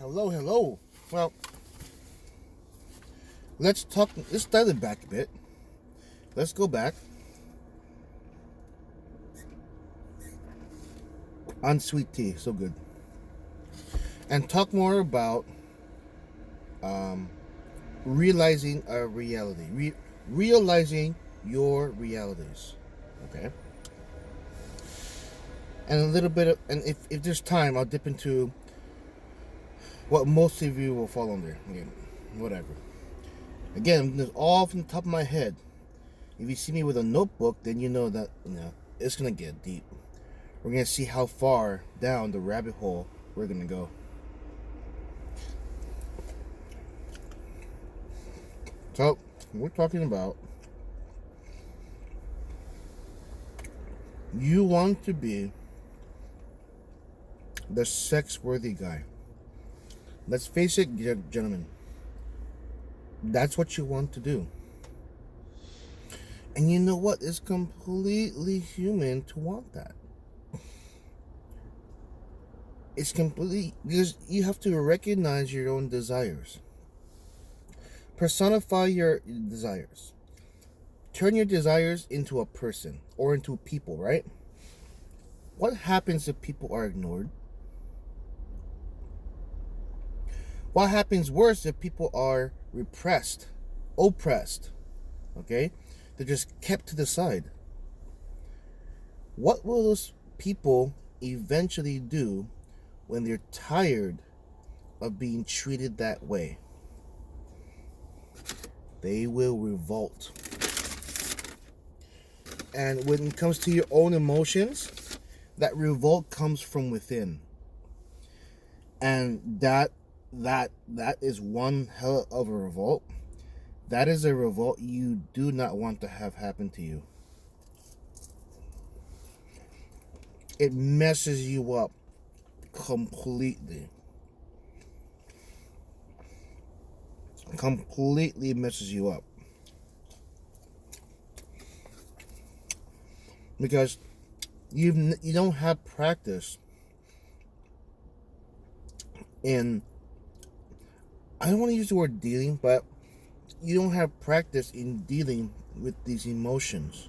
Hello, hello. Well, let's dial it back a bit. Let's go back on sweet tea, so good. And talk more about um, realizing a reality. Realizing your realities. Okay? And a little bit of, and if there's time, I'll dip into what most of you will fall under. Again, whatever. Again, this all from the top of my head. If you see me with a notebook, then you know that it's gonna get deep. We're gonna see how far down the rabbit hole we're gonna go. So we're talking about you want to be the sex-worthy guy. Let's face it, gentlemen. That's what you want to do. And you know what? It's completely human to want that. It's completely, because you have to recognize your own desires. Personify your desires. Turn your desires into a person or into people, right? What happens if people are ignored? What happens worse if people are repressed, oppressed? Okay? They're just kept to the side. What will those people eventually do when they're tired of being treated that way? They will revolt. And when it comes to your own emotions, that revolt comes from within. And that is one hell of a revolt. That is a revolt you do not want to have happen to you. It messes you up completely. Completely messes you up. Because you don't have practice in, I don't want to use the word dealing, but you don't have practice in dealing with these emotions.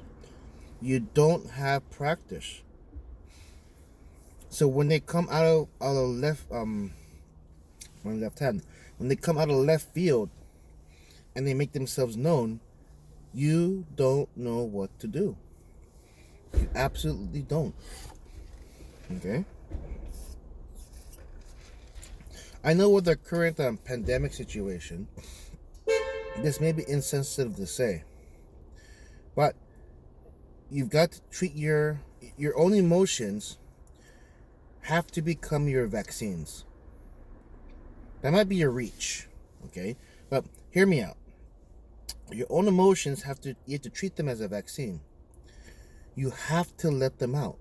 You don't have practice. So when they come out of left hand, when they come out of left field and they make themselves known, you don't know what to do. You absolutely don't. Okay? I know with the current pandemic situation, this may be insensitive to say, but you've got to treat your own emotions have to become your vaccines. That might be your reach, okay? But hear me out. Your own emotions you have to treat them as a vaccine. You have to let them out.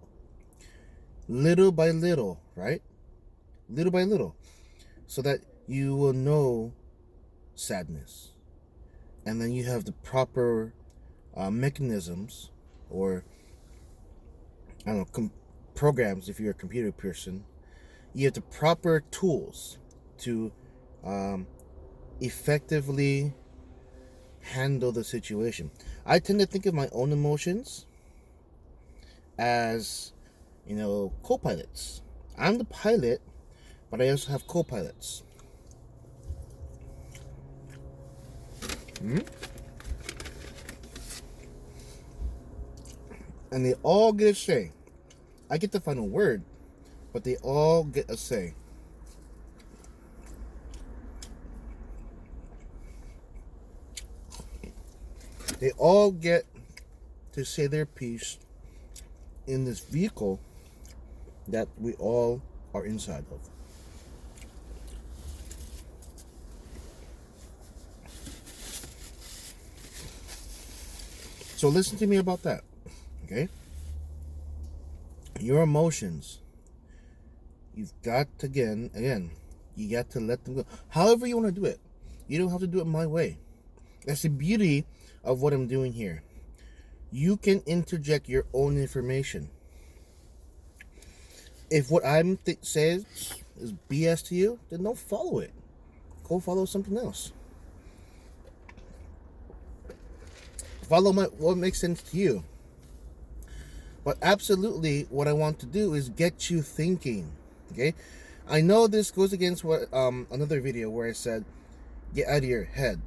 Little by little, right? Little by little. So that you will know sadness. And then you have the proper mechanisms or, I don't know, programs if you're a computer person. You have the proper tools to effectively handle the situation. I tend to think of my own emotions as, co-pilots. I'm the pilot, but I also have co-pilots. And they all get a say. I get the final word, but they all get a say. They all get to say their piece in this vehicle that we all are inside of. So listen to me about that, okay? Your emotions, you've got to, again, you got to let them go. However you want to do it. You don't have to do it my way. That's the beauty of what I'm doing here. You can interject your own information. If what I'm says is BS to you, then don't follow it. Go follow something else. Follow what makes sense to you. But absolutely, what I want to do is get you thinking. Okay, I know this goes against what another video where I said, get out of your head.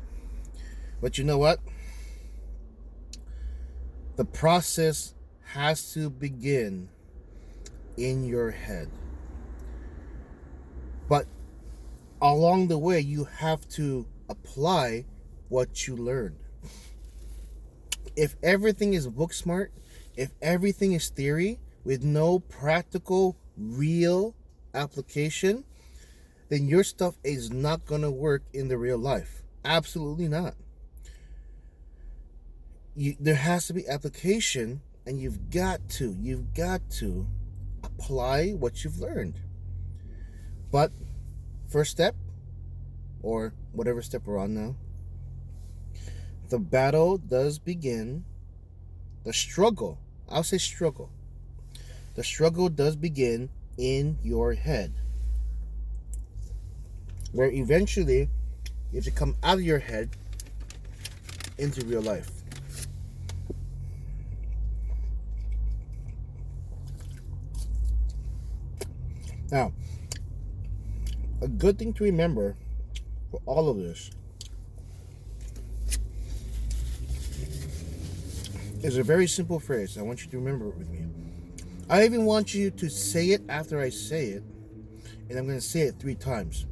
But you know what? The process has to begin in your head. But along the way, you have to apply what you learned. If everything is book smart, if everything is theory with no practical, real application, then your stuff is not going to work in the real life. Absolutely not. There has to be application, and you've got to apply what you've learned. But first step, or whatever step we're on now, the battle does begin. The struggle, I'll say struggle. The struggle does begin in your head, where eventually you have to come out of your head into real life. Now, a good thing to remember for all of this is a very simple phrase. I want you to remember it with me. I even want you to say it after I say it, and I'm going to say it 3 times.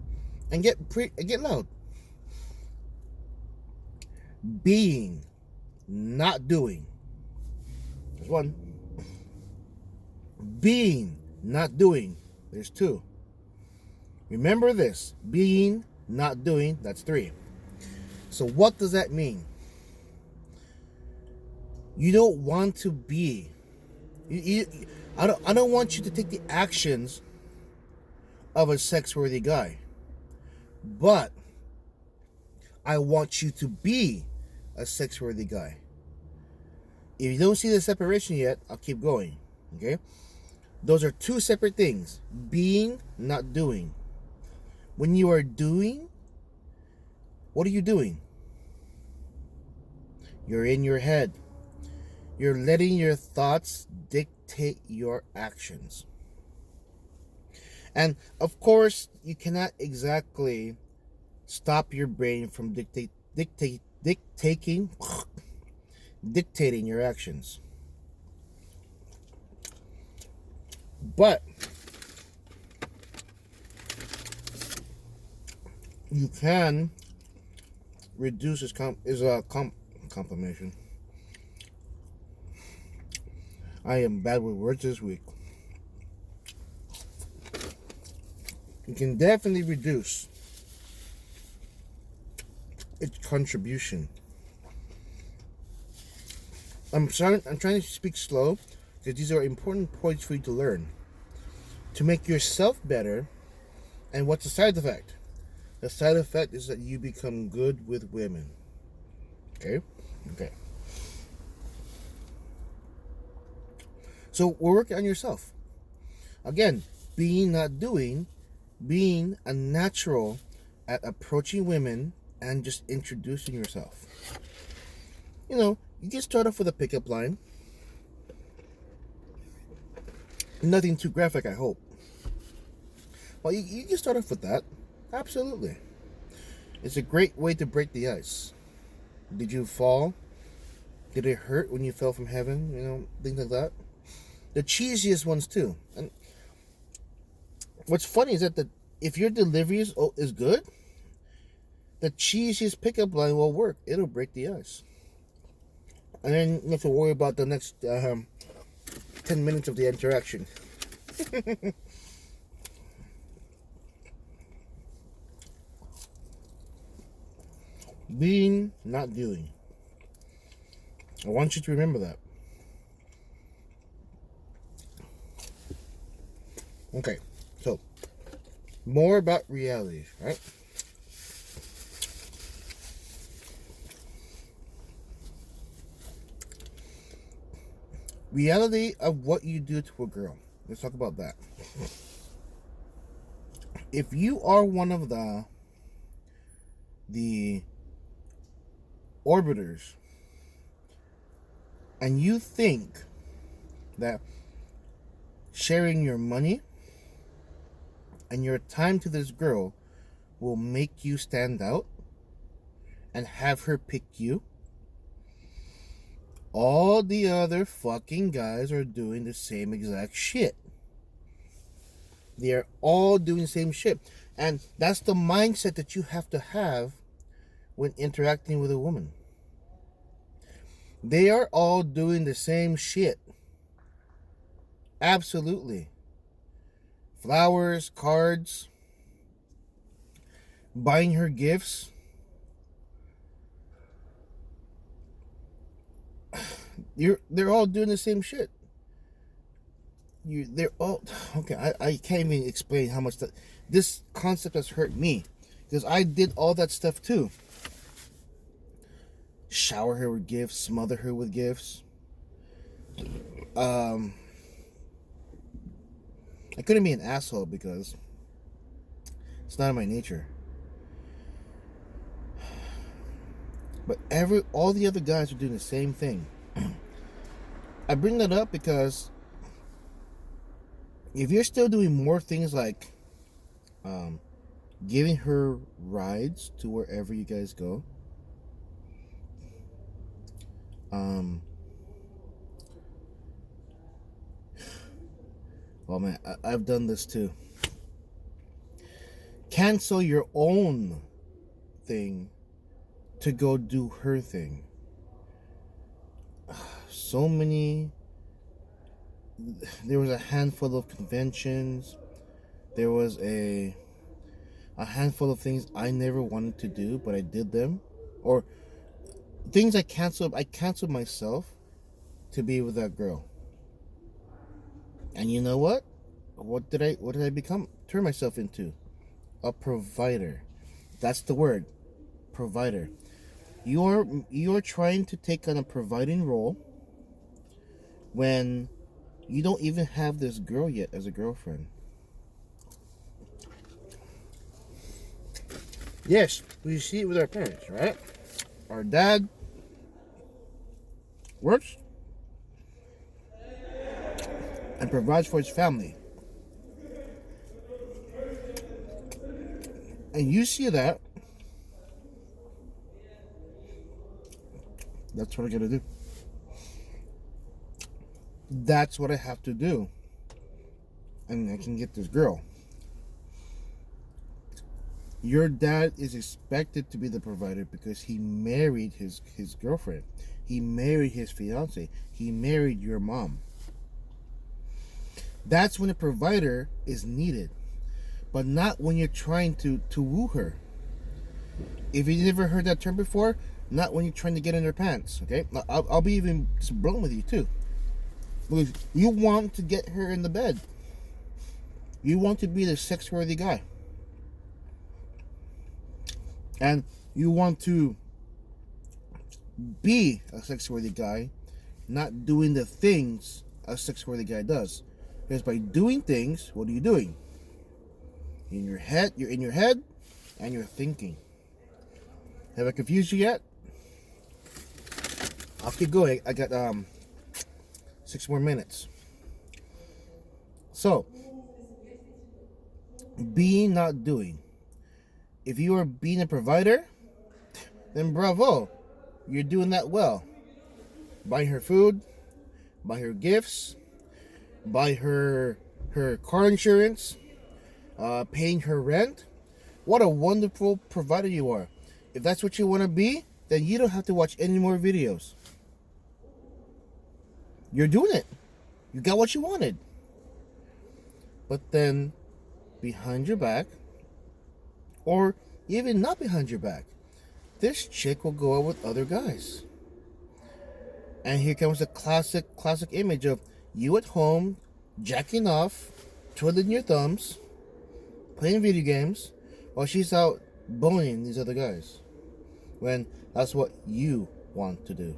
And get loud. Being, not doing. There's 1. Being, not doing. There's 2. Remember this. Being, not doing. That's 3. So what does that mean? You don't want to be. I don't want you to take the actions of a sex-worthy guy. But I want you to be a sex-worthy guy. If you don't see the separation yet, I'll keep going. Okay? Those are 2 separate things. Being, not doing. When you are doing, what are you doing? You're in your head. You're letting your thoughts dictate your actions. And of course, you cannot exactly stop your brain from dictating your actions. But you can reduce his confirmation. I am bad with words this week. You can definitely reduce its contribution. I'm trying to speak slow because these are important points for you to learn to make yourself better. And what's the side effect? The side effect is that you become good with women. Okay? So we're working on yourself. Again, being, not doing, being a natural at approaching women and just introducing yourself. You can start off with a pickup line. Nothing too graphic, I hope. Well, you can start off with that. Absolutely. It's a great way to break the ice. Did you fall? Did it hurt when you fell from heaven? Things like that. The cheesiest ones too. And what's funny is that if your delivery is good, the cheesiest pickup line will work. It'll break the ice. And then you have to worry about the next 10 minutes of the interaction. Being, not doing. I want you to remember that. Okay, so more about reality, right? Reality of what you do to a girl. Let's talk about that. if you are one of the orbiters and you think that sharing your money and your time to this girl will make you stand out and have her pick you, all the other fucking guys are doing the same exact shit. They're all doing the same shit. And that's the mindset that you have to have when interacting with a woman. They are all doing the same shit. Absolutely. Flowers, cards, buying her gifts. They're all doing the same shit. They're all okay. I can't even explain how much this concept has hurt me, because I did all that stuff too. Shower her with gifts, smother her with gifts. I couldn't be an asshole because it's not in my nature. But all the other guys are doing the same thing. I bring that up because if you're still doing more things like giving her rides to wherever you guys go, well, man, I've done this too. Cancel your own thing to go do her thing. So many. There was a handful of conventions. There was a handful of things I never wanted to do, but I did them, or things I canceled. I canceled myself to be with that girl. And you know what? What did I turn myself into? A provider. That's the word. Provider. You're trying to take on a providing role when you don't even have this girl yet as a girlfriend. Yes, we see it with our parents, right? Our dad works and provides for his family. And you see that. That's what I gotta do. That's what I have to do. And I can get this girl. Your dad is expected to be the provider because he married his girlfriend. He married his fiance. He married your mom. That's when a provider is needed, but not when you're trying to woo her. If you never heard that term before, not when you're trying to get in her pants, okay? I'll be even blunt with you too. Because you want to get her in the bed. You want to be the sex-worthy guy. And you want to be a sex-worthy guy, not doing the things a sex-worthy guy does. Because by doing things, what are you doing? You're in your head, and you're thinking. Have I confused you yet? I'll keep going. I got 6 more minutes. So, being, not doing. If you are being a provider, then bravo, you're doing that well. Buying her food, buy her gifts, buy her car insurance, paying her rent. What a wonderful provider you are. If that's what you want to be, then you don't have to watch any more videos. You're doing it. You got what you wanted. But then, behind your back, or even not behind your back, this chick will go out with other guys. And here comes the classic image of you at home, jacking off, twiddling your thumbs, playing video games, while she's out boning these other guys. When that's what you want to do.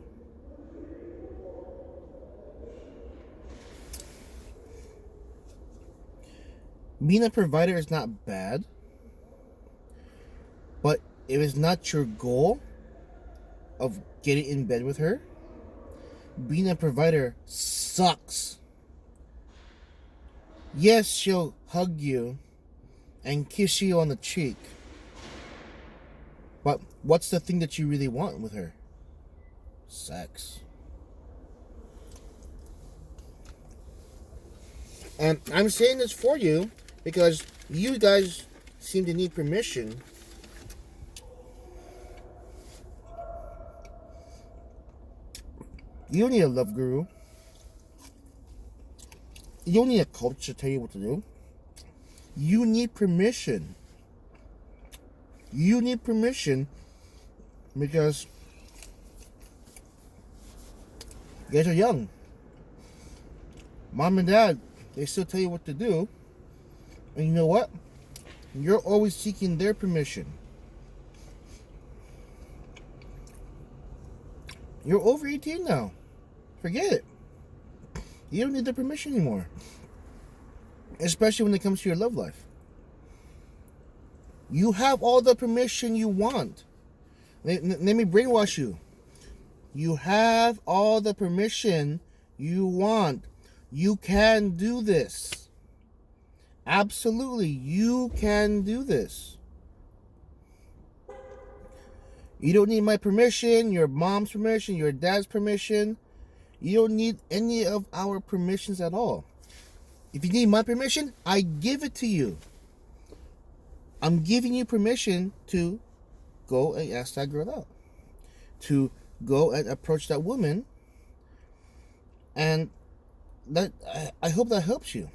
Being a provider is not bad, but if it's not your goal of getting in bed with her, being a provider sucks. Yes, she'll hug you and kiss you on the cheek, but what's the thing that you really want with her? Sex. And I'm saying this for you because you guys seem to need permission. You don't need a love guru. You don't need a coach to tell you what to do. You need permission. You need permission because you guys are young. Mom and dad, they still tell you what to do. And you know what? You're always seeking their permission. You're over 18 now. Forget it. You don't need their permission anymore. Especially when it comes to your love life. You have all the permission you want. Let me brainwash you. You have all the permission you want. You can do this. Absolutely, you can do this. You don't need my permission, your mom's permission, your dad's permission. You don't need any of our permissions at all. If you need my permission, I give it to you. I'm giving you permission to go and ask that girl out. To go and approach that woman. And that I hope that helps you.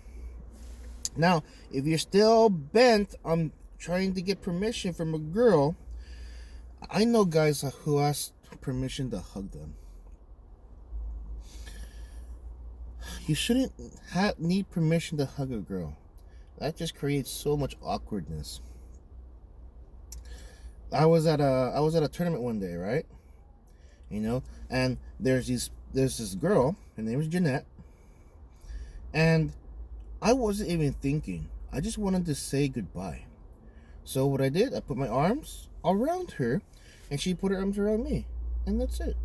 Now, if you're still bent on trying to get permission from a girl, I know guys who ask permission to hug them. You shouldn't need permission to hug a girl. That just creates so much awkwardness. I was at a tournament one day, right? You know, and there's this girl. Her name is Jeanette, and I wasn't even thinking. I just wanted to say goodbye. So what I did, I put my arms around her, and she put her arms around me, and that's it.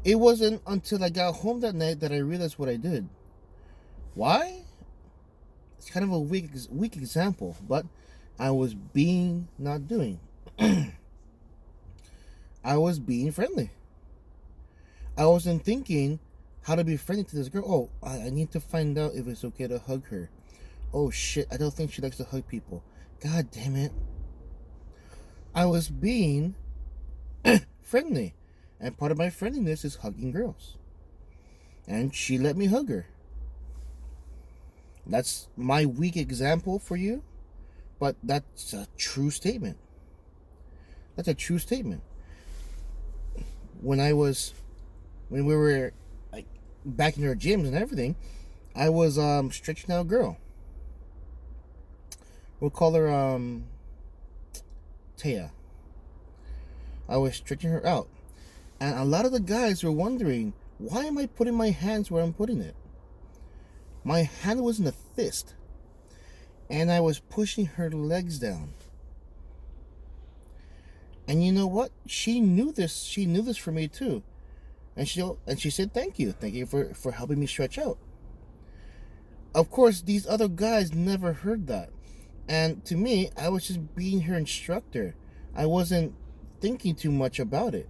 It wasn't until I got home that night that I realized what I did. Why? It's kind of a weak example, but I was not doing. I was being friendly. I wasn't thinking how to be friendly to this girl. Oh, I need to find out if it's okay to hug her. Oh shit, I don't think she likes to hug people. God damn it. I was being friendly. And part of my friendliness is hugging girls. And she let me hug her. That's my weak example for you. But that's a true statement. That's a true statement. When we were like back in our gyms and everything, I was stretching out a girl. We'll call her Taya. I was stretching her out. And a lot of the guys were wondering, why am I putting my hands where I'm putting it? My hand was in a fist. And I was pushing her legs down. And you know what? She knew this. She knew this for me too. And she said, thank you. Thank you for helping me stretch out. Of course, these other guys never heard that. And to me, I was just being her instructor. I wasn't thinking too much about it.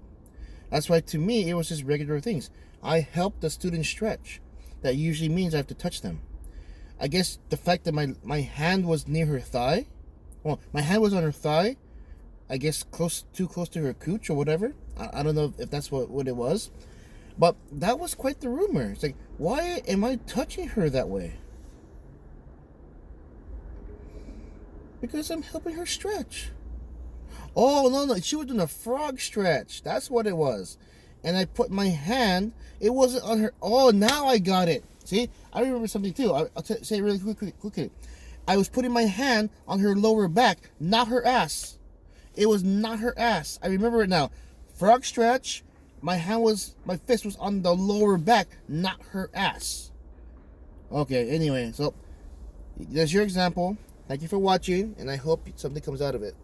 That's why to me, it was just regular things. I helped the student stretch. That usually means I have to touch them. I guess the fact that my hand was near her thigh. Well, my hand was on her thigh. I guess too close to her cooch or whatever. I don't know if that's what it was. But that was quite the rumor. It's like, why am I touching her that way? Because I'm helping her stretch. Oh, no, she was doing a frog stretch. That's what it was. And I put my hand, it wasn't on her. Oh, now I got it. See, I remember something too. I'll say it really quickly. I was putting my hand on her lower back, not her ass. It was not her ass. I remember it now. Frog stretch, my fist was on the lower back, not her ass. Okay, anyway, so There's your example. Thank you for watching, and I hope something comes out of it.